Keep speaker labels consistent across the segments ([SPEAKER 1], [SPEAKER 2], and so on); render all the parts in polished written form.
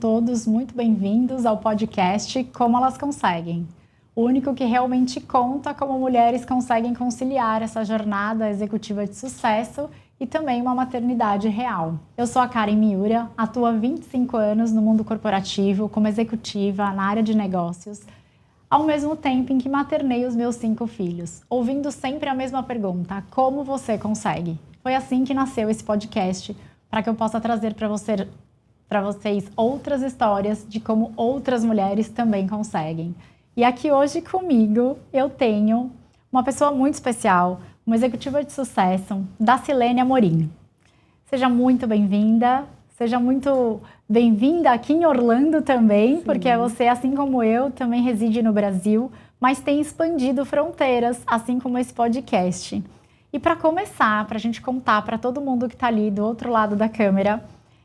[SPEAKER 1] todos muito bem-vindos ao podcast Como Elas Conseguem. O único que realmente conta como mulheres conseguem conciliar essa jornada executiva de sucesso e também uma maternidade real. Eu sou a Karen Miura, atuo há 25 anos no mundo corporativo como executiva na área de negócios, ao mesmo tempo em que maternei os meus 5 filhos, ouvindo sempre a mesma pergunta: como você consegue? Foi assim que nasceu esse podcast, para que eu possa trazer para vocês outras histórias de como outras mulheres também conseguem. E aqui hoje comigo eu tenho uma pessoa muito especial, uma executiva de sucesso, Dacilene Amorim. Seja muito bem-vinda, seja muito bem-vinda aqui em Orlando também, porque você, assim como eu, também reside no Brasil, mas tem expandido fronteiras, assim como esse podcast. E para começar, para a gente contar para todo mundo que está ali do outro lado da câmera,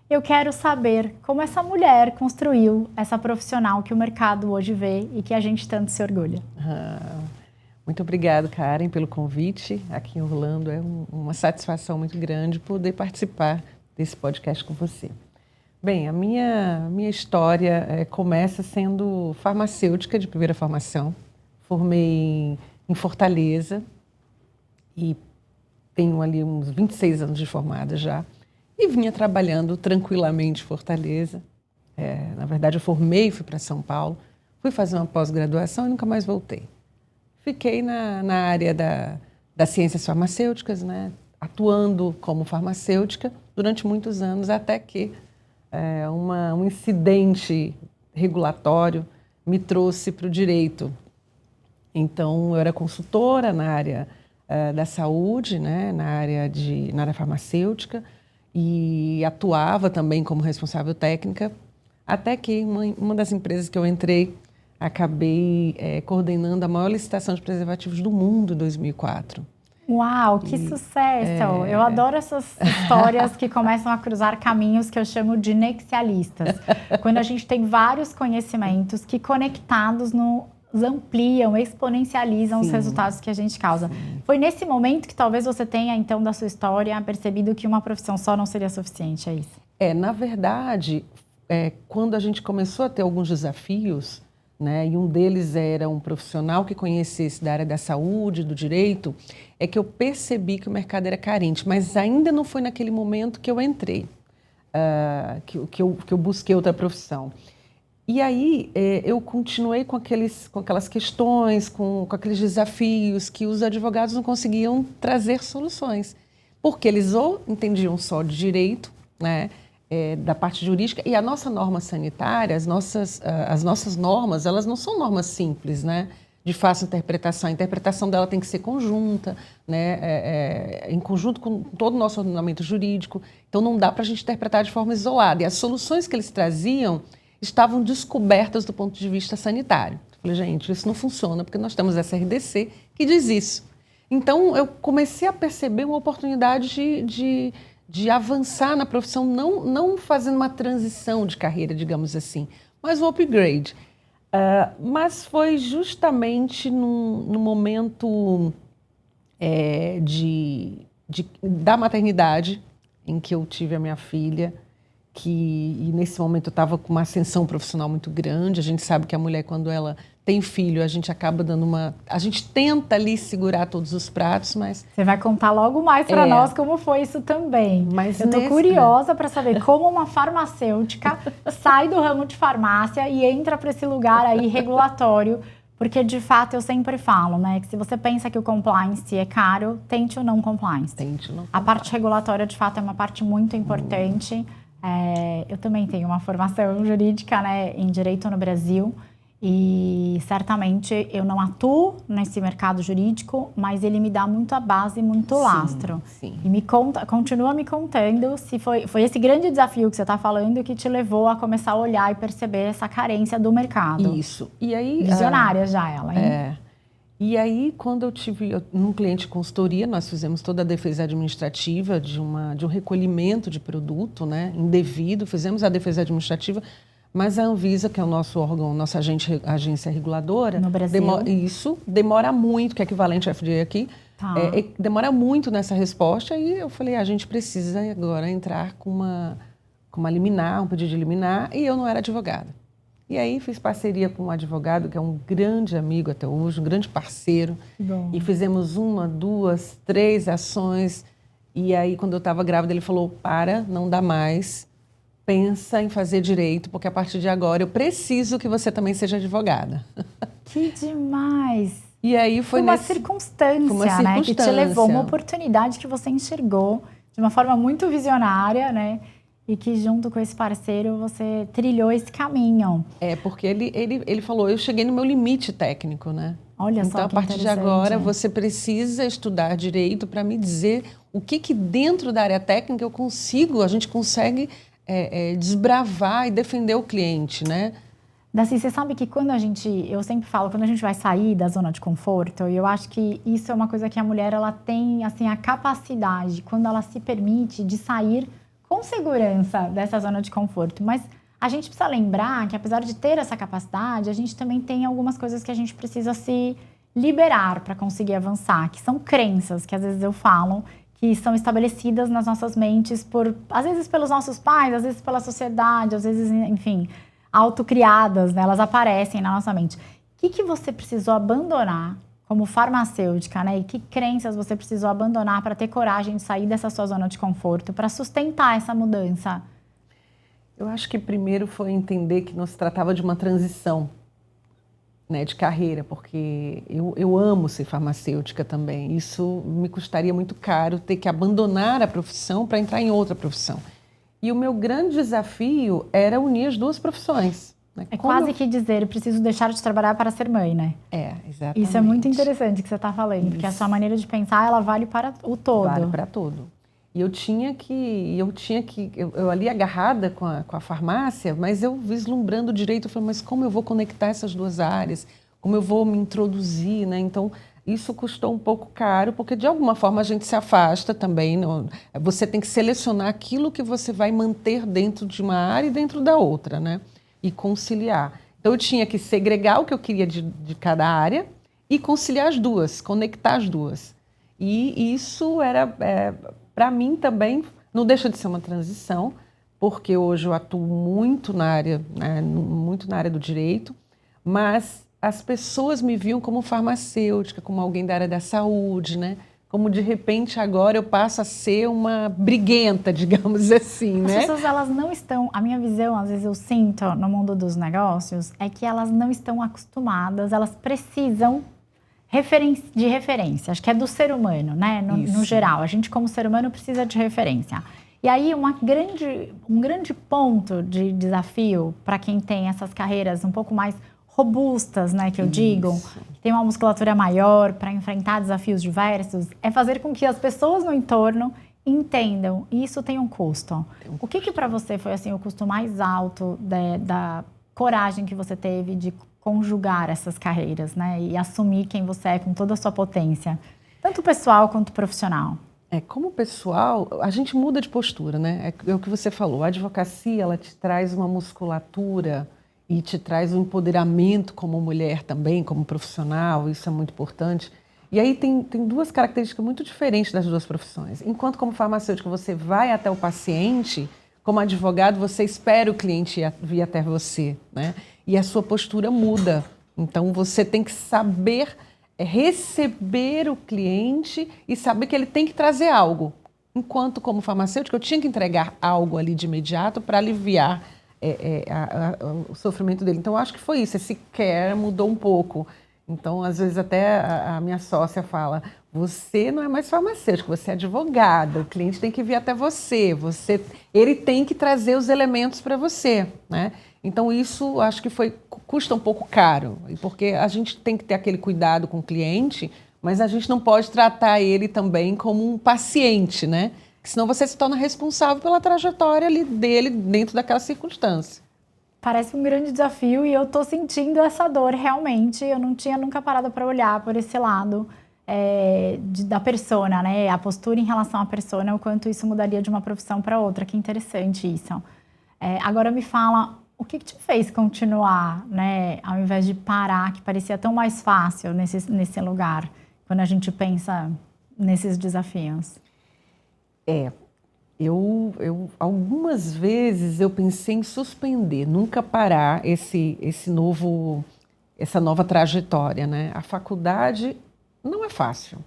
[SPEAKER 1] eu quero saber como essa mulher construiu essa profissional que o mercado hoje vê e que a gente tanto se orgulha.
[SPEAKER 2] Muito obrigada, Karen, pelo convite. Aqui em Orlando é uma satisfação muito grande poder participar desse podcast com você. Bem, a minha história começa sendo farmacêutica de primeira formação. Formei em Fortaleza e tenho ali uns 26 anos de formada já. E vinha trabalhando tranquilamente em Fortaleza. Na verdade, eu formei e fui para São Paulo. Fui fazer uma pós-graduação e nunca mais voltei. Fiquei na área das ciências farmacêuticas, né, atuando como farmacêutica durante muitos anos, até que um incidente regulatório me trouxe para o direito. Então, eu era consultora na área da saúde, né, na área farmacêutica, e atuava também como responsável técnica, até que uma das empresas que eu entrei, acabei coordenando a maior licitação de preservativos do mundo em 2004.
[SPEAKER 1] Uau, que sucesso! Eu adoro essas histórias que começam a cruzar caminhos que eu chamo de nexialistas. Quando a gente tem vários conhecimentos que conectados ampliam, exponencializam os resultados que a gente causa. Sim. Foi nesse momento que talvez você tenha, então, da sua história, percebido que uma profissão só não seria suficiente, é isso?
[SPEAKER 2] Na verdade, quando a gente começou a ter alguns desafios, né, e um deles era um profissional que conhecesse da área da saúde, do direito, é que eu percebi que o mercado era carente, mas ainda não foi naquele momento que eu entrei, que eu busquei outra profissão. E aí eu continuei com aquelas questões, com aqueles desafios que os advogados não conseguiam trazer soluções, porque eles ou entendiam só de direito, né, da parte jurídica, e a nossa norma sanitária, as nossas normas, elas não são normas simples, né, de fácil interpretação. A interpretação dela tem que ser conjunta, né, em conjunto com todo o nosso ordenamento jurídico. Então não dá para a gente interpretar de forma isolada. E as soluções que eles traziam estavam descobertas do ponto de vista sanitário. Eu falei, gente, isso não funciona, porque nós temos essa RDC que diz isso. Então, eu comecei a perceber uma oportunidade de avançar na profissão, não fazendo uma transição de carreira, digamos assim, mas um upgrade. Mas foi justamente no momento da maternidade, em que eu tive a minha filha, e nesse momento eu estava com uma ascensão profissional muito grande. A gente sabe que a mulher, quando ela tem filho, a gente acaba a gente tenta ali segurar todos os pratos, mas...
[SPEAKER 1] Você vai contar logo mais para nós como foi isso também.
[SPEAKER 2] Mas
[SPEAKER 1] eu estou curiosa para saber como uma farmacêutica sai do ramo de farmácia e entra para esse lugar aí regulatório, porque de fato eu sempre falo, né, que se você pensa que o compliance é caro, tente o não compliance.
[SPEAKER 2] Tente o não compliance.
[SPEAKER 1] A parte regulatória, de fato, é uma parte muito importante. Eu também tenho uma formação jurídica, né, em Direito no Brasil, e certamente eu não atuo nesse mercado jurídico, mas ele me dá muito a base, muito lastro.
[SPEAKER 2] Sim.
[SPEAKER 1] E continua me contando se foi esse grande desafio que você está falando que te levou a começar a olhar e perceber essa carência do mercado.
[SPEAKER 2] Isso. E aí,
[SPEAKER 1] visionária já ela, hein?
[SPEAKER 2] E aí, quando eu tive um cliente de consultoria, nós fizemos toda a defesa administrativa de um recolhimento de produto, né, indevido, fizemos a defesa administrativa, mas a Anvisa, que é o nosso órgão, nossa agência reguladora,
[SPEAKER 1] no Brasil,
[SPEAKER 2] demora muito, que é equivalente ao FDA aqui, demora muito nessa resposta, e eu falei, a gente precisa agora entrar com com uma liminar, um pedido de liminar, e eu não era advogada. E aí fiz parceria com um advogado que é um grande amigo até hoje, um grande parceiro.
[SPEAKER 1] Bom.
[SPEAKER 2] E fizemos 1, 2, 3 ações. E aí, quando eu estava grávida, ele falou, não dá mais, pensa em fazer direito, porque a partir de agora eu preciso que você também seja advogada.
[SPEAKER 1] Que demais!
[SPEAKER 2] E aí foi
[SPEAKER 1] uma circunstância, né, que te levou, uma oportunidade que você enxergou de uma forma muito visionária, né? E que junto com esse parceiro você trilhou esse caminho.
[SPEAKER 2] Porque ele falou, eu cheguei no meu limite técnico, né?
[SPEAKER 1] Olha
[SPEAKER 2] então,
[SPEAKER 1] só
[SPEAKER 2] a partir de agora, você precisa estudar direito para me dizer o que dentro da área técnica a gente consegue desbravar e defender o cliente, né?
[SPEAKER 1] Daci, você sabe que eu sempre falo, quando a gente vai sair da zona de conforto, e eu acho que isso é uma coisa que a mulher, ela tem, assim, a capacidade, quando ela se permite, de sair com segurança dessa zona de conforto. Mas a gente precisa lembrar que, apesar de ter essa capacidade, a gente também tem algumas coisas que a gente precisa se liberar para conseguir avançar, que são crenças, que às vezes eu falo, que são estabelecidas nas nossas mentes, às vezes pelos nossos pais, às vezes pela sociedade, às vezes, enfim, autocriadas, né? Elas aparecem na nossa mente. O que você precisou abandonar como farmacêutica, né? E que crenças você precisou abandonar para ter coragem de sair dessa sua zona de conforto, para sustentar essa mudança?
[SPEAKER 2] Eu acho que primeiro foi entender que não se tratava de uma transição, né, de carreira, porque eu amo ser farmacêutica também. Isso me custaria muito caro ter que abandonar a profissão para entrar em outra profissão. E o meu grande desafio era unir as duas profissões. Né?
[SPEAKER 1] Quase que dizer, preciso deixar de trabalhar para ser mãe, né?
[SPEAKER 2] Exatamente.
[SPEAKER 1] Isso é muito interessante que você está falando, porque a sua maneira de pensar, ela vale para o todo.
[SPEAKER 2] Vale para todo. E eu ali agarrada com a farmácia, mas eu vislumbrando direito, eu falei, mas como eu vou conectar essas duas áreas? Como eu vou me introduzir, né? Então, isso custou um pouco caro, porque de alguma forma a gente se afasta também. Você tem que selecionar aquilo que você vai manter dentro de uma área e dentro da outra, né? E conciliar. Então, eu tinha que segregar o que eu queria de cada área e conciliar as duas, conectar as duas. E isso era... para mim também não deixa de ser uma transição, porque hoje eu atuo muito na área, né, muito na área do direito, mas as pessoas me viam como farmacêutica, como alguém da área da saúde, né? Como de repente agora eu passo a ser uma briguenta, digamos assim, né?
[SPEAKER 1] As pessoas, elas não estão, a minha visão, às vezes eu sinto no mundo dos negócios, é que elas não estão acostumadas, elas precisam de referência, acho que é do ser humano, né? No geral, a gente como ser humano precisa de referência. E aí um grande ponto de desafio para quem tem essas carreiras um pouco mais robustas, né, que eu digo, que tem uma musculatura maior para enfrentar desafios diversos, é fazer com que as pessoas no entorno entendam, e isso tem um custo. O que para você foi assim o custo mais alto da coragem que você teve de conjugar essas carreiras, né? E assumir quem você é com toda a sua potência, tanto pessoal quanto profissional?
[SPEAKER 2] Como pessoal, a gente muda de postura, né? É o que você falou, a advocacia, ela te traz uma musculatura e te traz um empoderamento como mulher também, como profissional, isso é muito importante. E aí tem duas características muito diferentes das duas profissões. Enquanto como farmacêutico você vai até o paciente, como advogado você espera o cliente vir até você, né? E a sua postura muda. Então, você tem que saber receber o cliente e saber que ele tem que trazer algo. Enquanto, como farmacêutico, eu tinha que entregar algo ali de imediato para aliviar o sofrimento dele. Então, eu acho que foi isso. Esse care mudou um pouco. Então, às vezes, até a minha sócia fala, você não é mais farmacêutico, você é advogada, o cliente tem que vir até você, ele tem que trazer os elementos para você, né? Então, isso acho que custa um pouco caro, porque a gente tem que ter aquele cuidado com o cliente, mas a gente não pode tratar ele também como um paciente, né? Senão você se torna responsável pela trajetória dele dentro daquela circunstância.
[SPEAKER 1] Parece um grande desafio e eu tô sentindo essa dor realmente. Eu não tinha nunca parado para olhar por esse lado da persona, né? A postura em relação à persona, o quanto isso mudaria de uma profissão para outra. Que interessante isso. Agora me fala, o que te fez continuar, né? Ao invés de parar, que parecia tão mais fácil nesse lugar, quando a gente pensa nesses desafios?
[SPEAKER 2] Algumas vezes eu pensei em suspender, nunca parar essa nova trajetória, né? A faculdade não é fácil.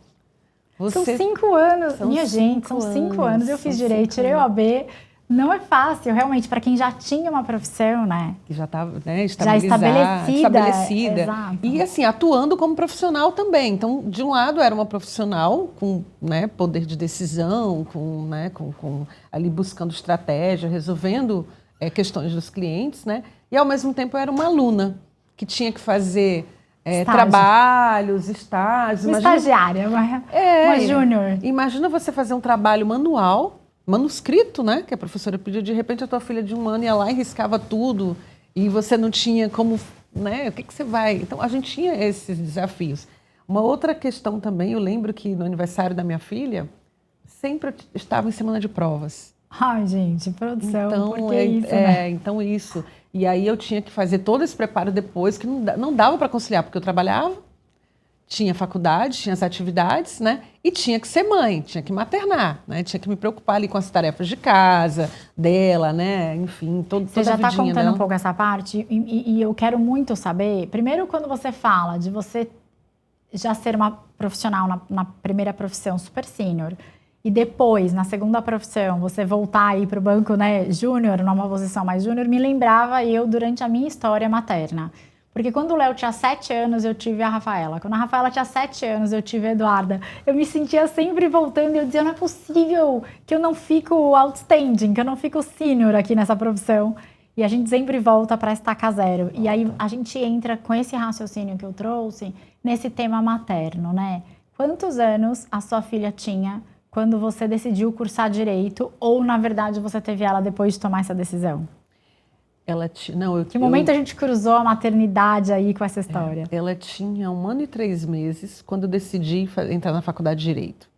[SPEAKER 1] São 5 anos, minha gente, são 5 anos. Eu fiz direito, tirei o AB. Não é fácil, realmente, para quem já tinha uma profissão, né?
[SPEAKER 2] Que já estava, né,
[SPEAKER 1] estabelecida. Exato.
[SPEAKER 2] E assim, atuando como profissional também. Então, de um lado, era uma profissional com, né, poder de decisão, com ali buscando estratégia, resolvendo questões dos clientes, né? E, ao mesmo tempo, eu era uma aluna que tinha que fazer trabalhos, estágios.
[SPEAKER 1] Uma estagiária, uma júnior.
[SPEAKER 2] Imagina você fazer um trabalho manual, manuscrito, né? Que a professora pedia, de repente a tua filha de 1 ano ia lá e riscava tudo e você não tinha como, né? O que você vai... Então, a gente tinha esses desafios. Uma outra questão também, eu lembro que no aniversário da minha filha, sempre eu estava em semana de provas.
[SPEAKER 1] Ai, gente, produção,
[SPEAKER 2] então,
[SPEAKER 1] porque isso, né?
[SPEAKER 2] Então isso. E aí eu tinha que fazer todo esse preparo depois, que não dava para conciliar, porque eu trabalhava, tinha faculdade, tinha as atividades, né? E tinha que ser mãe, tinha que maternar, né? Tinha que me preocupar ali com as tarefas de casa, dela, né? Enfim, toda a vidinha dela.
[SPEAKER 1] Você já está contando um pouco essa parte e eu quero muito saber, primeiro quando você fala de você já ser uma profissional na primeira profissão super sênior e depois, na segunda profissão, você voltar aí para o banco, né, júnior, numa posição mais júnior, me lembrava eu durante a minha história materna. Porque quando o Léo tinha 7 anos, eu tive a Rafaela. Quando a Rafaela tinha 7 anos, eu tive a Eduarda. Eu me sentia sempre voltando e eu dizia, não é possível que eu não fico outstanding, que eu não fico sênior aqui nessa profissão. E a gente sempre volta para estaca zero. E aí a gente entra com esse raciocínio que eu trouxe nesse tema materno, né? Quantos anos a sua filha tinha quando você decidiu cursar direito? Ou, na verdade, você teve ela depois de tomar essa decisão? Que momento a gente cruzou a maternidade aí com essa história?
[SPEAKER 2] Ela tinha 1 ano e 3 meses quando eu decidi entrar na faculdade de Direito.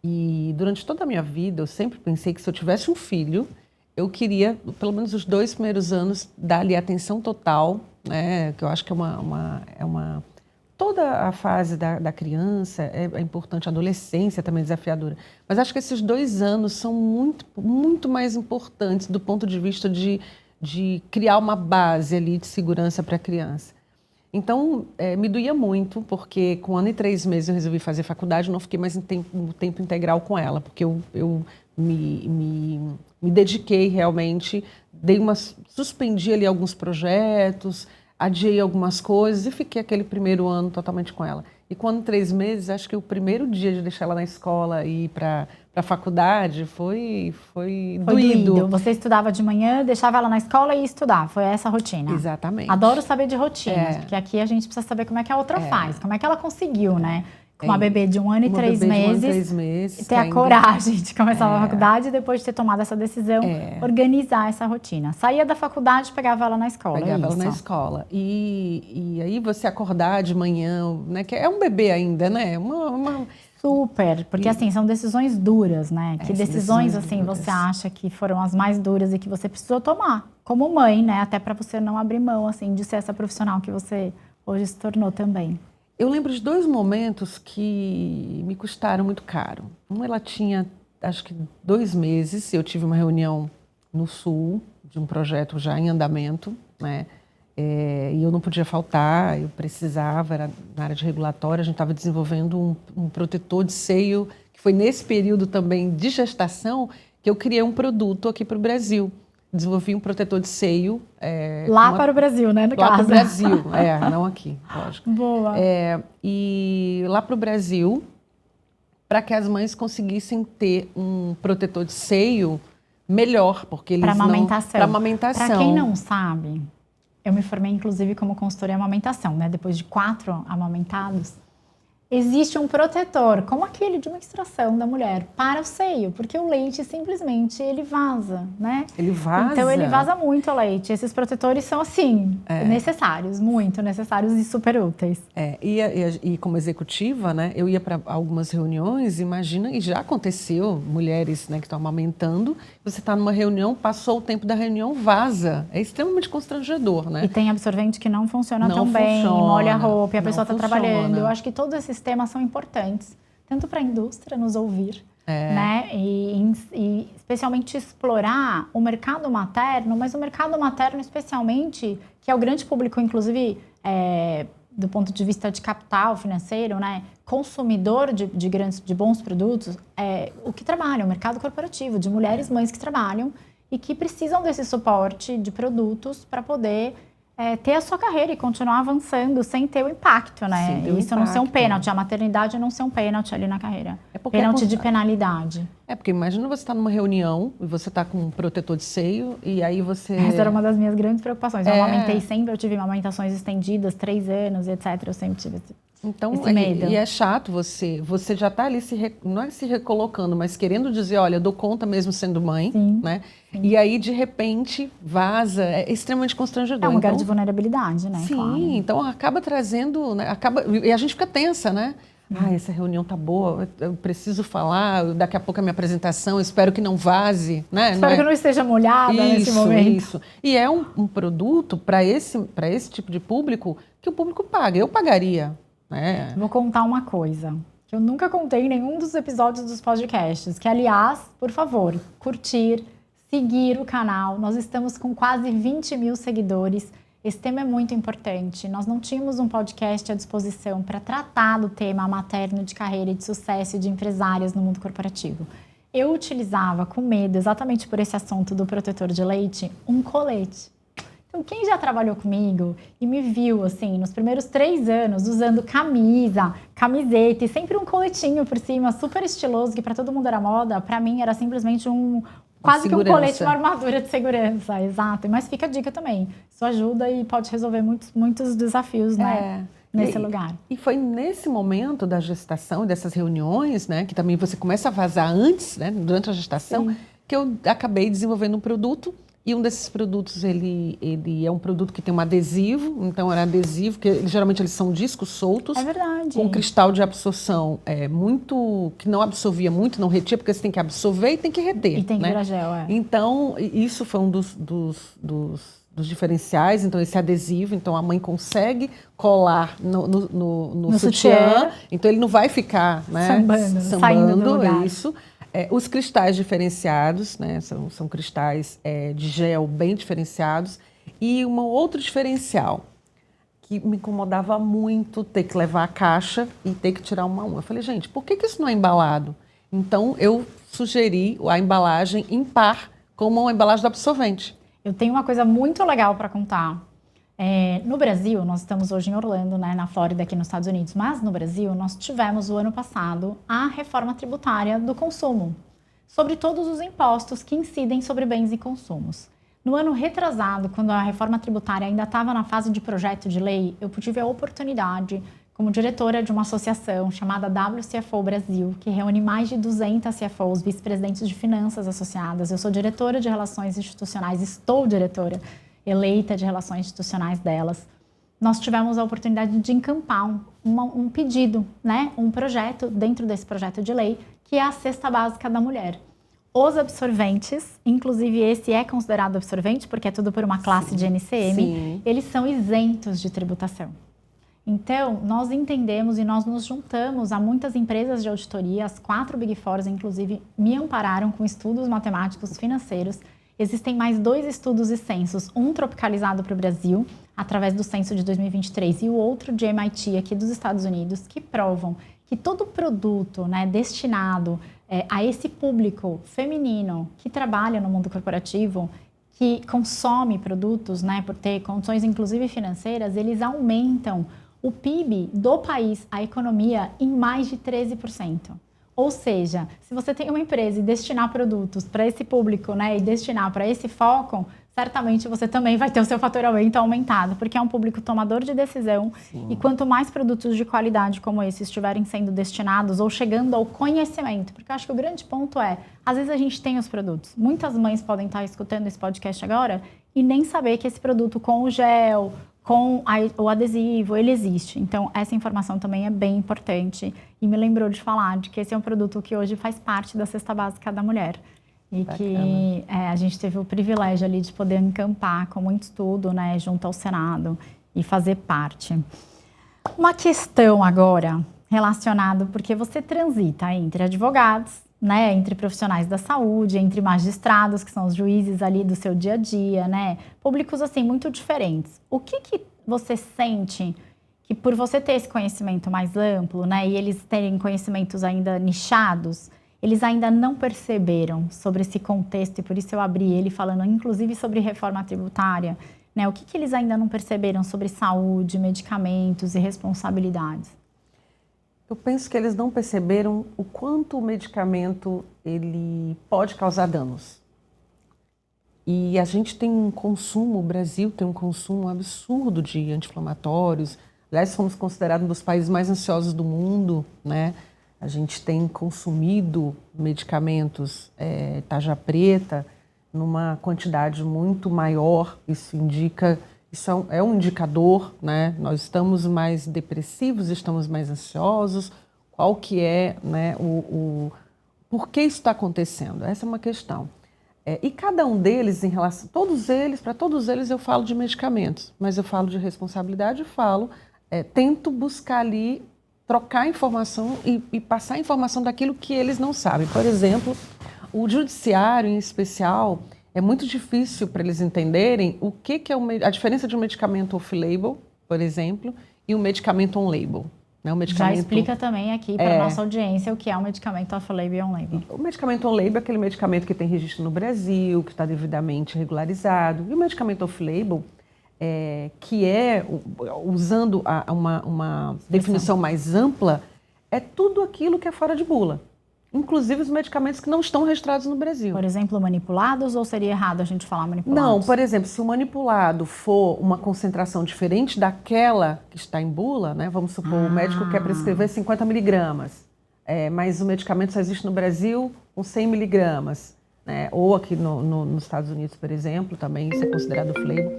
[SPEAKER 2] E durante toda a minha vida, eu sempre pensei que se eu tivesse um filho, eu queria, pelo menos os 2 primeiros anos, dar-lhe atenção total, né? Que eu acho que toda a fase da criança é importante, a adolescência também é desafiadora. Mas acho que esses 2 anos são muito, muito mais importantes do ponto de vista de criar uma base ali de segurança para a criança. Então, me doía muito, porque com 1 ano e 3 meses eu resolvi fazer faculdade, não fiquei mais em tempo integral com ela, porque eu me dediquei realmente, suspendi ali alguns projetos, adiei algumas coisas e fiquei aquele primeiro ano totalmente com ela. E com 1 ano e 3 meses, acho que o primeiro dia de deixar ela na escola e ir para a faculdade foi doído.
[SPEAKER 1] Você estudava de manhã, deixava ela na escola e ia estudar. Foi essa a rotina?
[SPEAKER 2] Exatamente.
[SPEAKER 1] Adoro saber de rotinas, porque aqui a gente precisa saber como é que a outra faz, como é que ela conseguiu, né? Com uma bebê de 1 ano e 3 meses, ter a coragem de começar a faculdade e depois de ter tomado essa decisão, organizar essa rotina. Saía da faculdade, pegava ela na escola.
[SPEAKER 2] Pegava ela na escola. E aí você acordar de manhã, né? Que é um bebê ainda, né?
[SPEAKER 1] Super, porque assim, são decisões duras, né? Que decisões assim duras. Você acha que foram as mais duras e que você precisou tomar como mãe, né? Até para você não abrir mão, assim, de ser essa profissional que você hoje se tornou também.
[SPEAKER 2] Eu lembro de 2 momentos que me custaram muito caro. Ela tinha, acho que 2 meses, eu tive uma reunião no Sul, de um projeto já em andamento, né? E eu não podia faltar, eu precisava, era na área de regulatória, a gente estava desenvolvendo um protetor de seio, que foi nesse período também de gestação, que eu criei um produto aqui para o Brasil. Desenvolvi um protetor de seio.
[SPEAKER 1] Para o Brasil, né, no caso?
[SPEAKER 2] Lá para o Brasil, não aqui, lógico.
[SPEAKER 1] Boa.
[SPEAKER 2] E lá para o Brasil, para que as mães conseguissem ter um protetor de seio melhor, porque eles
[SPEAKER 1] Para amamentação. Para quem não
[SPEAKER 2] não...
[SPEAKER 1] sabe, eu me formei, inclusive, como consultora em amamentação, né? Depois de 4 amamentados, existe um protetor, como aquele de menstruação da mulher, para o seio, porque o leite simplesmente ele vaza, né?
[SPEAKER 2] Ele vaza?
[SPEAKER 1] Então ele vaza muito o leite. Esses protetores são, assim, necessários, muito necessários e super úteis.
[SPEAKER 2] E como executiva, né, eu ia para algumas reuniões, imagina, e já aconteceu, mulheres, né, que estão amamentando, você está numa reunião, passou o tempo da reunião, vaza. É extremamente constrangedor, né?
[SPEAKER 1] E tem absorvente que não funciona tão bem, molha a roupa, e a pessoa está trabalhando. Eu acho que todos esses temas são importantes, tanto para a indústria nos ouvir, né? E especialmente explorar o mercado materno, mas o mercado materno especialmente, que é o grande público, inclusive, do ponto de vista de capital financeiro, né? Consumidor de bons produtos, o que trabalha, o mercado corporativo, de mulheres mães que trabalham e que precisam desse suporte de produtos para poder ter a sua carreira e continuar avançando sem ter o impacto, né?
[SPEAKER 2] Sim,
[SPEAKER 1] isso não ser um pênalti, a maternidade não ser um pênalti ali na carreira. Pênalti de penalidade.
[SPEAKER 2] Porque imagina você estar numa reunião e você está com um protetor de seio e aí você...
[SPEAKER 1] Essa era uma das minhas grandes preocupações. Eu amamentei sempre, eu tive amamentações estendidas, 3 anos, etc. Eu sempre tive esse medo.
[SPEAKER 2] E é chato você já está ali, não é se recolocando, mas querendo dizer, olha, eu dou conta mesmo sendo mãe, né? Sim. E aí, de repente, vaza, é extremamente constrangedor.
[SPEAKER 1] É um lugar de vulnerabilidade, né?
[SPEAKER 2] Sim,
[SPEAKER 1] claro.
[SPEAKER 2] Então acaba trazendo, né? E a gente fica tensa, né? Essa reunião tá boa, eu preciso falar, daqui a pouco a minha apresentação, espero que não vaze, né?
[SPEAKER 1] Espero que não esteja molhada nesse momento.
[SPEAKER 2] Isso. E é um produto para esse tipo de público que o público paga. Eu pagaria, né?
[SPEAKER 1] Vou contar uma coisa que eu nunca contei em nenhum dos episódios dos podcasts, que, aliás, por favor, curtir, seguir o canal. Nós estamos com quase 20 mil seguidores. Esse tema é muito importante. Nós não tínhamos um podcast à disposição para tratar do tema materno de carreira e de sucesso e de empresárias no mundo corporativo. Eu utilizava, com medo, exatamente por esse assunto do protetor de leite, um colete. Então, quem já trabalhou comigo e me viu, assim, nos primeiros 3 anos, usando camisa, camiseta e sempre um coletinho por cima, super estiloso, que para todo mundo era moda, para mim era simplesmente quase que um colete, uma armadura de segurança, exato. Mas fica a dica também. Isso ajuda e pode resolver muitos desafios, né? Nesse lugar.
[SPEAKER 2] E foi nesse momento da gestação, dessas reuniões, né? Que também você começa a vazar antes, né? Durante a gestação, que eu acabei desenvolvendo um produto. E um desses produtos, ele é um produto que tem um adesivo. Então, era adesivo, que geralmente eles são discos soltos.
[SPEAKER 1] É verdade.
[SPEAKER 2] Com cristal de absorção que não absorvia muito, não retia, porque você tem que absorver e tem que reter.
[SPEAKER 1] E tem que virar gel,
[SPEAKER 2] Então, isso foi um dos diferenciais. Então, esse adesivo, então a mãe consegue colar no sutiã. Então, ele não vai ficar, né,
[SPEAKER 1] saindo do lugar.
[SPEAKER 2] Isso. Os cristais diferenciados, né, são cristais de gel bem diferenciados. E um outro diferencial que me incomodava muito, ter que levar a caixa e ter que tirar uma. Eu falei, gente, por que isso não é embalado? Então, eu sugeri a embalagem impar, como uma embalagem do absorvente.
[SPEAKER 1] Eu tenho uma coisa muito legal para contar. No Brasil, nós estamos hoje em Orlando, né, na Flórida, aqui nos Estados Unidos, mas no Brasil nós tivemos o ano passado a reforma tributária do consumo, sobre todos os impostos que incidem sobre bens e consumos. No ano retrasado, quando a reforma tributária ainda estava na fase de projeto de lei, eu tive a oportunidade, como diretora de uma associação chamada WCFO Brasil, que reúne mais de 200 CFOs, vice-presidentes de finanças associadas. Eu sou diretora de relações institucionais, estou diretora eleita de relações institucionais delas. Nós tivemos a oportunidade de encampar um pedido, né? Um projeto dentro desse projeto de lei, que é a cesta básica da mulher. Os absorventes, inclusive esse é considerado absorvente, porque é tudo por uma classe de NCM, eles são isentos de tributação. Então, nós entendemos e nós nos juntamos a muitas empresas de auditoria, as 4 Big Fours, inclusive, me ampararam com estudos matemáticos financeiros. Existem mais 2 estudos e censos, um tropicalizado para o Brasil, através do censo de 2023, e o outro de MIT, aqui dos Estados Unidos, que provam que todo produto, né, destinado a esse público feminino que trabalha no mundo corporativo, que consome produtos, né, por ter condições inclusive financeiras, eles aumentam o PIB do país, a economia, em mais de 13%. Ou seja, se você tem uma empresa e destinar produtos para esse público, né, e destinar para esse foco, certamente você também vai ter o seu faturamento aumentado, porque é um público tomador de decisão. Sim. E quanto mais produtos de qualidade como esse estiverem sendo destinados ou chegando ao conhecimento, porque eu acho que o grande ponto às vezes a gente tem os produtos. Muitas mães podem estar escutando esse podcast agora e nem saber que esse produto com o gel, com o adesivo, ele existe. Então, essa informação também é bem importante. E me lembrou de falar de que esse é um produto que hoje faz parte da cesta básica da mulher. E bacana. Que a gente teve o privilégio ali de poder encampar com muito estudo, né, junto ao Senado e fazer parte. Uma questão agora relacionada, porque você transita entre advogados né, entre profissionais da saúde, entre magistrados, que são os juízes ali do seu dia a dia, né? Públicos, assim, muito diferentes. O que você sente que por você ter esse conhecimento mais amplo, né, e eles terem conhecimentos ainda nichados, eles ainda não perceberam sobre esse contexto, e por isso eu abri ele falando, inclusive, sobre reforma tributária, né? O que eles ainda não perceberam sobre saúde, medicamentos e responsabilidades?
[SPEAKER 2] Eu penso que eles não perceberam o quanto o medicamento ele pode causar danos. E a gente tem um consumo, o Brasil tem um consumo absurdo de anti-inflamatórios. Aliás, fomos considerados um dos países mais ansiosos do mundo, né? A gente tem consumido medicamentos tarja preta numa quantidade muito maior. Isso é um indicador, né? Nós estamos mais depressivos, estamos mais ansiosos. Qual que é, né, por que isso está acontecendo? Essa é uma questão. E cada um deles, para todos eles eu falo de medicamentos, mas eu falo de responsabilidade, tento buscar ali, trocar informação e passar informação daquilo que eles não sabem. Por exemplo, o judiciário em especial, é muito difícil para eles entenderem o que é a diferença de um medicamento off-label, por exemplo, e um medicamento on-label. Né?
[SPEAKER 1] Já explica também aqui para a nossa audiência o que é um medicamento off-label e on-label.
[SPEAKER 2] O medicamento on-label é aquele medicamento que tem registro no Brasil, que está devidamente regularizado. E o medicamento off-label, que usando uma definição mais ampla, é tudo aquilo que é fora de bula. Inclusive os medicamentos que não estão registrados no Brasil.
[SPEAKER 1] Por exemplo, manipulados, ou seria errado a gente falar manipulados?
[SPEAKER 2] Não, por exemplo, se o manipulado for uma concentração diferente daquela que está em bula, né? Vamos supor, o médico quer prescrever 50 miligramas, mas o medicamento só existe no Brasil com 100 miligramas, né? Ou aqui nos Estados Unidos, por exemplo, também isso é considerado off-label,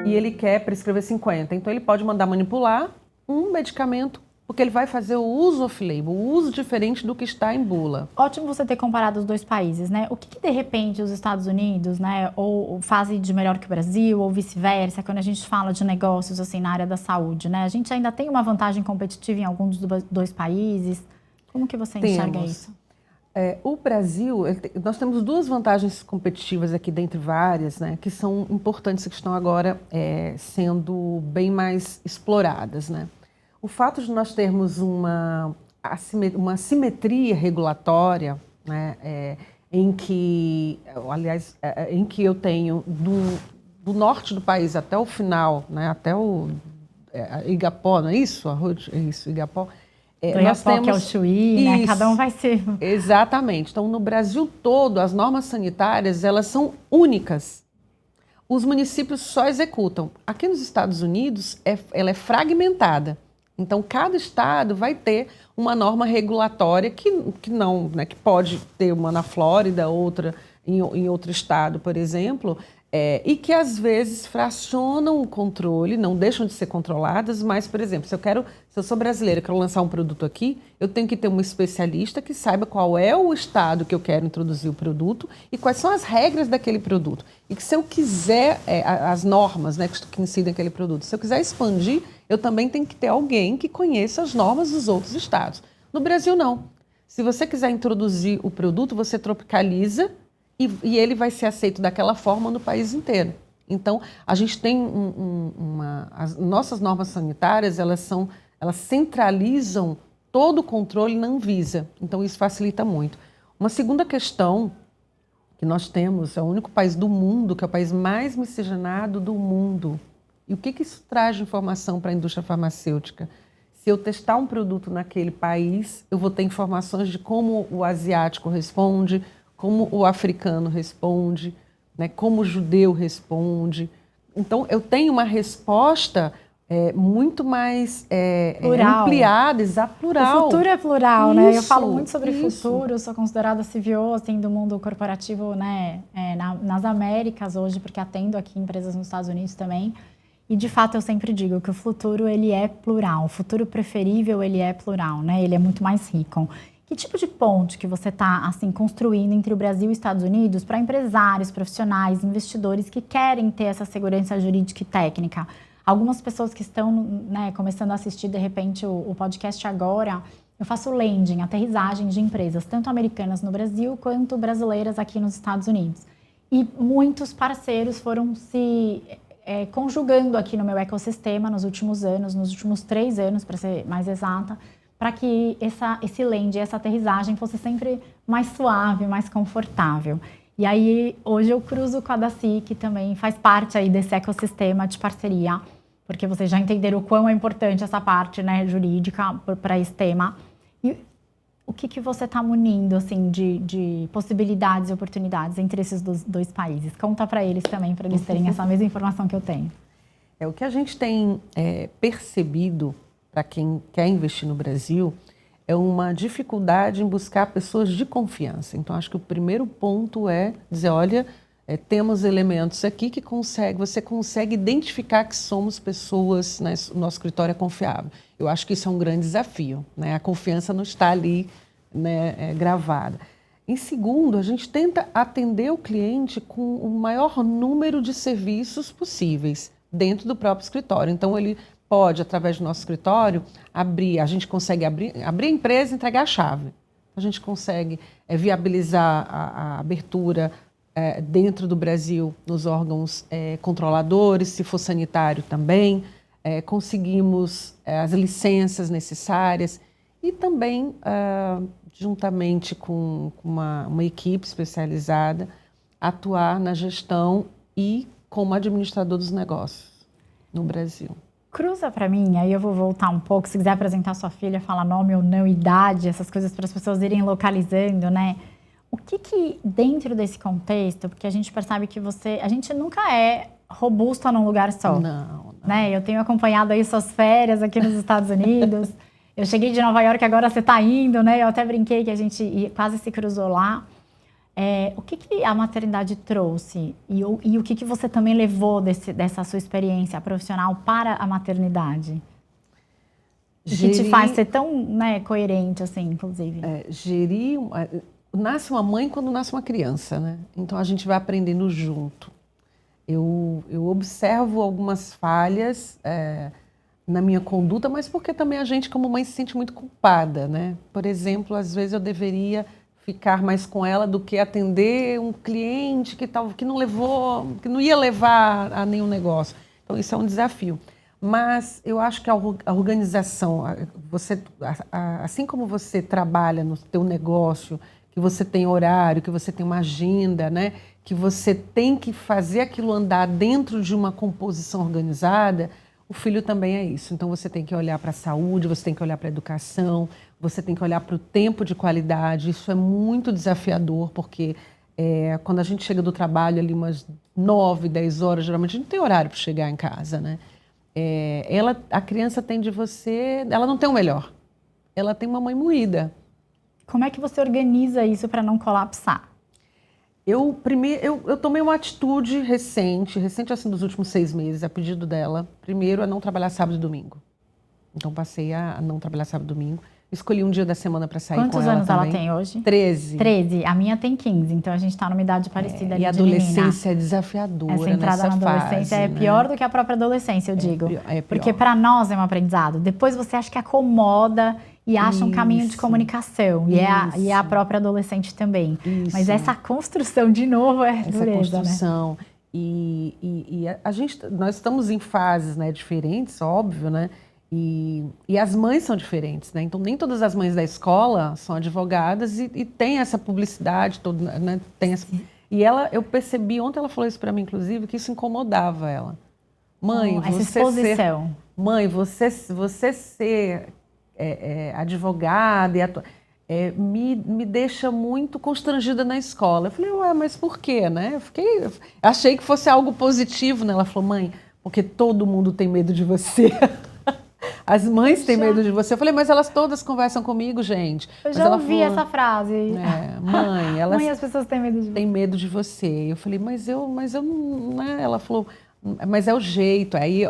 [SPEAKER 2] e ele quer prescrever 50. Então ele pode mandar manipular um medicamento, porque ele vai fazer o uso off-label, o uso diferente do que está em bula.
[SPEAKER 1] Ótimo você ter comparado os dois países, né? O que de repente os Estados Unidos, né, ou fazem de melhor que o Brasil, ou vice-versa, quando a gente fala de negócios assim na área da saúde, né? A gente ainda tem uma vantagem competitiva em alguns dos dois países. Como que você enxerga isso?
[SPEAKER 2] O Brasil, nós temos duas vantagens competitivas aqui, dentre várias, né, que são importantes e que estão agora sendo bem mais exploradas, né? O fato de nós termos uma simetria regulatória, né, em que eu tenho do norte do país até o final, né, até o Igapó, não é isso? Isso, Igapó.
[SPEAKER 1] Nós temos, que é o Chuí, né? Cada um vai ser...
[SPEAKER 2] Exatamente. Então, no Brasil todo, as normas sanitárias, elas são únicas. Os municípios só executam. Aqui nos Estados Unidos, ela é fragmentada. Então, cada estado vai ter uma norma regulatória que não, né, que pode ter uma na Flórida, outra em outro estado, por exemplo, e que às vezes fracionam o controle, não deixam de ser controladas, mas, por exemplo, se eu sou brasileira e quero lançar um produto aqui, eu tenho que ter um especialista que saiba qual é o estado que eu quero introduzir o produto e quais são as regras daquele produto. E que se eu quiser, as normas, né, que incidem aquele produto, se eu quiser expandir, eu também tenho que ter alguém que conheça as normas dos outros estados. No Brasil, não. Se você quiser introduzir o produto, você tropicaliza e ele vai ser aceito daquela forma no país inteiro. Então, a gente tem as nossas normas sanitárias, elas centralizam todo o controle na Anvisa. Então, isso facilita muito. Uma segunda questão que nós temos, é o único país do mundo, que é o país mais miscigenado do mundo. E o que isso traz de informação para a indústria farmacêutica? Se eu testar um produto naquele país, eu vou ter informações de como o asiático responde, como o africano responde, né, como o judeu responde. Então, eu tenho uma resposta muito mais ampliada, plural.
[SPEAKER 1] O futuro é plural, isso, né? Eu falo muito sobre futuro, sou considerada CVO assim, do mundo corporativo, né, nas Américas hoje, porque atendo aqui empresas nos Estados Unidos também. E, de fato, eu sempre digo que o futuro, ele é plural. O futuro preferível, ele é plural, né? Ele é muito mais rico. Que tipo de ponte que você está, assim, construindo entre o Brasil e os Estados Unidos para empresários, profissionais, investidores que querem ter essa segurança jurídica e técnica? Algumas pessoas que estão, né, começando a assistir, de repente, o podcast agora, Eu faço landing, aterrissagem de empresas, tanto americanas no Brasil quanto brasileiras aqui nos Estados Unidos. E muitos parceiros foram se conjugando aqui no meu ecossistema nos últimos anos, nos últimos 3 anos, para ser mais exata, para que esse landing, essa aterrissagem fosse sempre mais suave, mais confortável. E aí, hoje eu cruzo com a Daci, que também faz parte aí desse ecossistema de parceria, porque vocês já entenderam o quão é importante essa parte, né, jurídica para esse tema. E o que você está munindo, assim, de possibilidades e oportunidades entre esses dois países? Conta para eles também, para eles terem essa mesma informação que eu tenho.
[SPEAKER 2] O que a gente tem percebido, para quem quer investir no Brasil, é uma dificuldade em buscar pessoas de confiança. Então, acho que o primeiro ponto é dizer, olha, temos elementos aqui que você consegue identificar que somos pessoas, né, o nosso escritório é confiável. Eu acho que isso é um grande desafio, né? A confiança não está ali, né, gravada. Em segundo, a gente tenta atender o cliente com o maior número de serviços possíveis dentro do próprio escritório. Então, ele pode, através do nosso escritório, a gente consegue abrir a empresa e entregar a chave. A gente consegue viabilizar a abertura dentro do Brasil nos órgãos controladores, se for sanitário também. Conseguimos as licenças necessárias e também, juntamente com uma equipe especializada, atuar na gestão e como administrador dos negócios no Brasil.
[SPEAKER 1] Cruza para mim, aí eu vou voltar um pouco, se quiser apresentar sua filha, falar nome ou não, idade, essas coisas para as pessoas irem localizando, né? O que dentro desse contexto, porque a gente percebe que a gente nunca é robusta num lugar só.
[SPEAKER 2] Não.
[SPEAKER 1] Né? Eu tenho acompanhado aí suas férias aqui nos Estados Unidos. Eu cheguei de Nova York, agora você está indo, né? Eu até brinquei que a gente quase se cruzou lá. O que a maternidade trouxe e o que você também levou dessa sua experiência profissional para a maternidade? Que te faz ser tão, né, coerente assim, inclusive?
[SPEAKER 2] Nasce uma mãe quando nasce uma criança, né? Então a gente vai aprendendo junto. Eu observo algumas falhas na minha conduta, mas porque também a gente como mãe se sente muito culpada, né? Por exemplo, às vezes eu deveria ficar mais com ela do que atender um cliente que não ia levar a nenhum negócio. Então, isso é um desafio. Mas eu acho que a organização, assim como você trabalha no teu negócio, que você tem horário, que você tem uma agenda, né? Que você tem que fazer aquilo andar dentro de uma composição organizada, o filho também é isso. Então, você tem que olhar para a saúde, você tem que olhar para a educação, você tem que olhar para o tempo de qualidade. Isso é muito desafiador, porque quando a gente chega do trabalho ali umas 9, 10 horas, geralmente a gente tem horário para chegar em casa, né? A criança tem de você, ela não tem o melhor. Ela tem uma mãe moída.
[SPEAKER 1] Como é que você organiza isso para não colapsar?
[SPEAKER 2] Eu tomei uma atitude recente assim, dos últimos 6 meses, a pedido dela. Primeiro, a não trabalhar sábado e domingo. Então, passei a não trabalhar sábado e domingo. Escolhi um dia da semana para sair com ela também.
[SPEAKER 1] Quantos anos ela tem hoje?
[SPEAKER 2] 13.
[SPEAKER 1] 13. A minha tem 15, então a gente está numa idade parecida.
[SPEAKER 2] E a adolescência é desafiadora.
[SPEAKER 1] Essa entrada na adolescência é pior do que a própria adolescência, eu digo.
[SPEAKER 2] É pior.
[SPEAKER 1] Porque para nós é um aprendizado. Depois você acha que acomoda e acha um caminho de comunicação. E é a própria adolescente também.
[SPEAKER 2] Isso.
[SPEAKER 1] Mas essa construção, de novo, é dureza,
[SPEAKER 2] essa construção. Né? E nós estamos em fases, né, diferentes, óbvio, né? E as mães são diferentes, né? Então, nem todas as mães da escola são advogadas e tem essa publicidade toda, né? Eu percebi, ontem ela falou isso para mim, inclusive, que isso incomodava ela. Mãe,
[SPEAKER 1] essa exposição.
[SPEAKER 2] Você ser advogada me deixa muito constrangida na escola. Eu falei, ué, mas por quê, né? Achei que fosse algo positivo, né? Ela falou, mãe, porque todo mundo tem medo de você. As mães têm medo de você. Eu falei, mas elas todas conversam comigo, gente.
[SPEAKER 1] Eu já ouvi essa frase.
[SPEAKER 2] Mãe,
[SPEAKER 1] mãe, as pessoas têm medo de você.
[SPEAKER 2] Tem medo de você. Eu falei, mas eu não... Né? Ela falou, mas é o jeito. Aí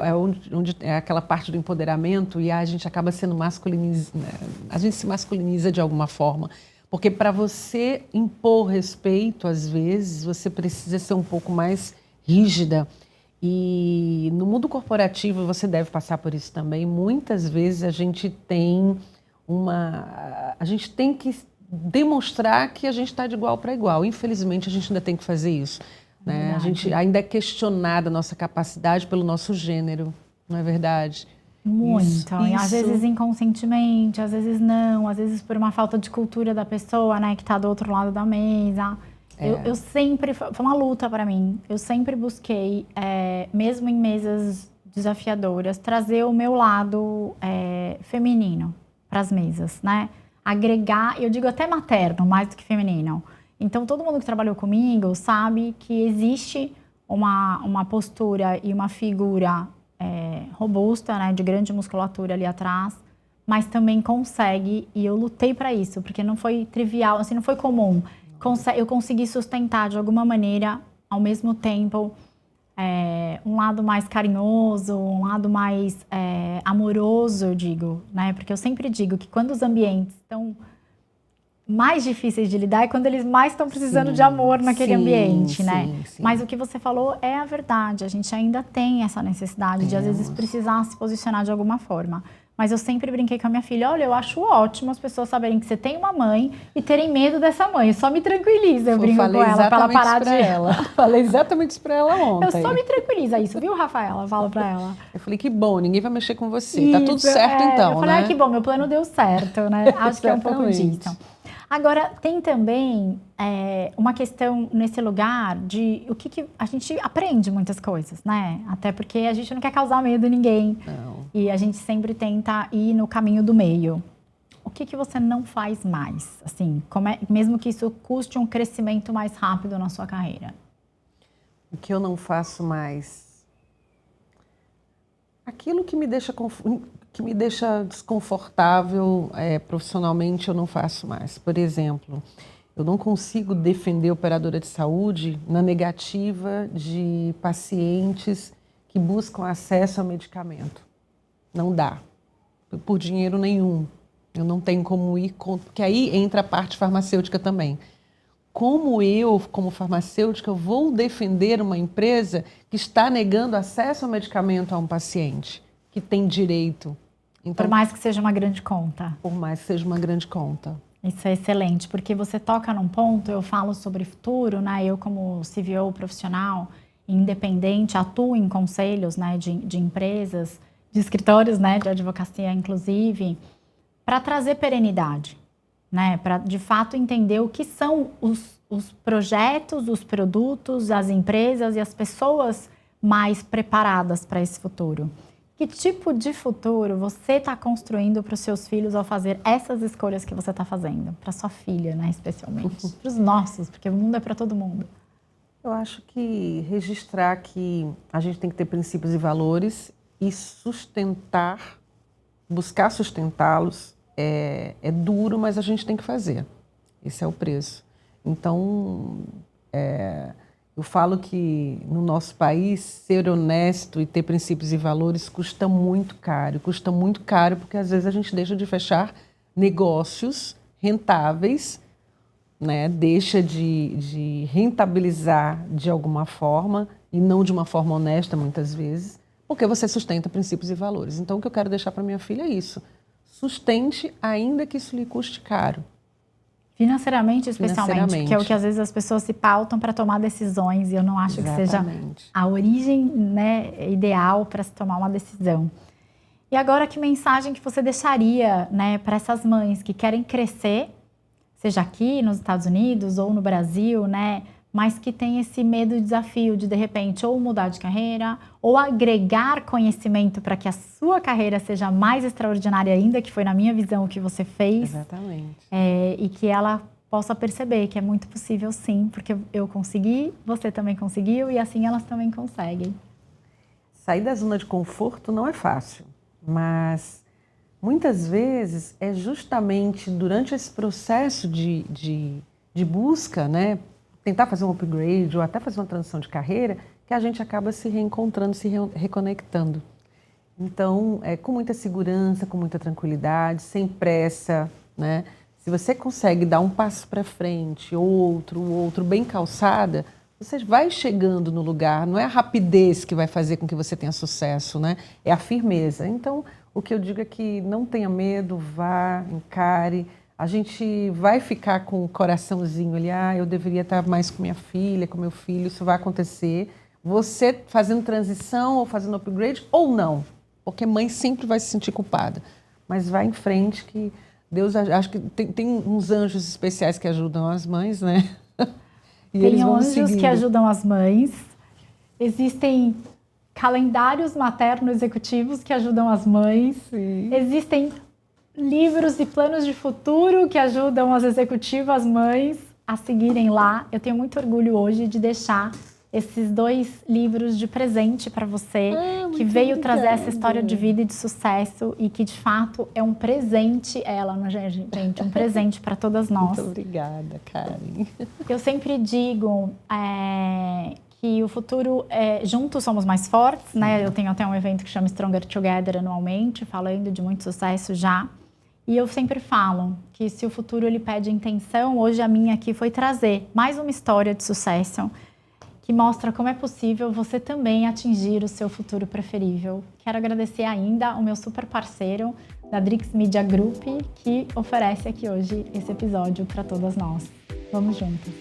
[SPEAKER 2] onde é aquela parte do empoderamento e a gente acaba sendo masculinizada. Né? A gente se masculiniza de alguma forma. Porque para você impor respeito, às vezes, você precisa ser um pouco mais rígida. E no mundo corporativo, você deve passar por isso também, muitas vezes a gente tem a gente tem que demonstrar que a gente está de igual para igual. Infelizmente, a gente ainda tem que fazer isso, né? A gente ainda é questionada a nossa capacidade pelo nosso gênero, não é verdade?
[SPEAKER 1] Muito. E às vezes inconscientemente, às vezes não, às vezes por uma falta de cultura da pessoa, né, que está do outro lado da mesa. Eu sempre, foi uma luta para mim, eu sempre busquei, mesmo em mesas desafiadoras, trazer o meu lado feminino para as mesas, né? Agregar, eu digo até materno, mais do que feminino. Então, todo mundo que trabalhou comigo sabe que existe uma postura e uma figura robusta, né, de grande musculatura ali atrás, mas também consegue, e eu lutei para isso, porque não foi trivial, assim, não foi comum. Eu consegui sustentar de alguma maneira, ao mesmo tempo, um lado mais carinhoso, um lado mais amoroso, eu digo, né? Porque eu sempre digo que quando os ambientes estão mais difíceis de lidar é quando eles mais estão precisando de amor naquele ambiente, né? Sim. Mas o que você falou é a verdade. A gente ainda tem essa necessidade de, às vezes, precisar se posicionar de alguma forma. Mas eu sempre brinquei com a minha filha, olha, eu acho ótimo as pessoas saberem que você tem uma mãe e terem medo dessa mãe. Só me tranquiliza, eu brinco com ela, pra ela parar de...
[SPEAKER 2] Falei exatamente isso pra ela ontem.
[SPEAKER 1] Eu só me tranquiliza isso, viu, Rafaela? Falo pra ela.
[SPEAKER 2] Eu falei, que bom, ninguém vai mexer com você. Isso, tá tudo certo então,
[SPEAKER 1] eu falei,
[SPEAKER 2] né?
[SPEAKER 1] que bom, meu plano deu certo, né? Acho que é um pouco disso. Agora, tem também uma questão nesse lugar de o que a gente aprende muitas coisas, né? Até porque a gente não quer causar medo em ninguém.
[SPEAKER 2] Não.
[SPEAKER 1] E a gente sempre tenta ir no caminho do meio. O que você não faz mais? Assim, mesmo que isso custe um crescimento mais rápido na sua carreira.
[SPEAKER 2] O que eu não faço mais? Aquilo que me deixa desconfortável profissionalmente, eu não faço mais. Por exemplo, eu não consigo defender operadora de saúde na negativa de pacientes que buscam acesso a medicamento. Não dá. Por dinheiro nenhum. Eu não tenho como ir, porque aí entra a parte farmacêutica também. Como eu, como farmacêutica, eu vou defender uma empresa que está negando acesso ao medicamento a um paciente que tem direito? Então,
[SPEAKER 1] por mais que seja uma grande conta.
[SPEAKER 2] Por mais que seja uma grande conta.
[SPEAKER 1] Isso é excelente, porque você toca num ponto, eu falo sobre futuro, né? Eu como CVO profissional, independente, atuo em conselhos, né, de empresas, de escritórios, né, de advocacia, inclusive, para trazer perenidade, né? Para, de fato, entender o que são os projetos, os produtos, as empresas e as pessoas mais preparadas para esse futuro. Que tipo de futuro você está construindo para os seus filhos ao fazer essas escolhas que você está fazendo? Para sua filha, né, especialmente. Para os nossos, porque o mundo é para todo mundo.
[SPEAKER 2] Eu acho que registrar que a gente tem que ter princípios e valores e buscar sustentá-los é duro, mas a gente tem que fazer. Esse é o preço. Então, eu falo que no nosso país, ser honesto e ter princípios e valores custa muito caro. Custa muito caro porque às vezes a gente deixa de fechar negócios rentáveis, né? Deixa de rentabilizar de alguma forma e não de uma forma honesta muitas vezes, porque você sustenta princípios e valores. Então, o que eu quero deixar para minha filha é isso. Sustente, ainda que isso lhe custe caro.
[SPEAKER 1] Financeiramente, especialmente, que é o que às vezes as pessoas se pautam para tomar decisões e eu não acho que seja a origem, né, ideal para se tomar uma decisão. E agora, que mensagem que você deixaria, né, para essas mães que querem crescer, seja aqui nos Estados Unidos ou no Brasil, né, mas que tem esse medo e desafio de repente, ou mudar de carreira, ou agregar conhecimento para que a sua carreira seja mais extraordinária ainda, que foi na minha visão o que você fez.
[SPEAKER 2] Exatamente.
[SPEAKER 1] E que ela possa perceber que é muito possível sim, porque eu consegui, você também conseguiu e assim elas também conseguem.
[SPEAKER 2] Sair da zona de conforto não é fácil, mas muitas vezes é justamente durante esse processo de busca, né, tentar fazer um upgrade ou até fazer uma transição de carreira, que a gente acaba se reencontrando, se reconectando. Então, com muita segurança, com muita tranquilidade, sem pressa, né? Se você consegue dar um passo para frente, outro bem calçada, você vai chegando no lugar. Não é a rapidez que vai fazer com que você tenha sucesso, né? É a firmeza. Então, o que eu digo é que não tenha medo, vá, encare. A gente vai ficar com o coraçãozinho ali, eu deveria estar mais com minha filha, com meu filho, isso vai acontecer. Você fazendo transição ou fazendo upgrade ou não, porque mãe sempre vai se sentir culpada. Mas vai em frente que Deus, acho que tem uns anjos especiais que ajudam as mães, né? E
[SPEAKER 1] tem
[SPEAKER 2] eles vão
[SPEAKER 1] anjos
[SPEAKER 2] seguindo.
[SPEAKER 1] que ajudam as mães, existem calendários materno executivos que ajudam as mães,
[SPEAKER 2] Sim.
[SPEAKER 1] existem livros e planos de futuro que ajudam as executivas mães a seguirem lá. Eu tenho muito orgulho hoje de deixar esses 2 livros de presente para você, que veio trazer essa história de vida e de sucesso e que, de fato, é um presente, gente, um presente para todas nós.
[SPEAKER 2] Muito obrigada, Karen.
[SPEAKER 1] Eu sempre digo que o futuro, juntos somos mais fortes, né? Eu tenho até um evento que chama Stronger Together anualmente, falando de muito sucesso já. E eu sempre falo que se o futuro ele pede intenção, hoje a minha aqui foi trazer mais uma história de sucesso que mostra como é possível você também atingir o seu futuro preferível. Quero agradecer ainda ao meu super parceiro da Drix Media Group, que oferece aqui hoje esse episódio para todas nós. Vamos juntos!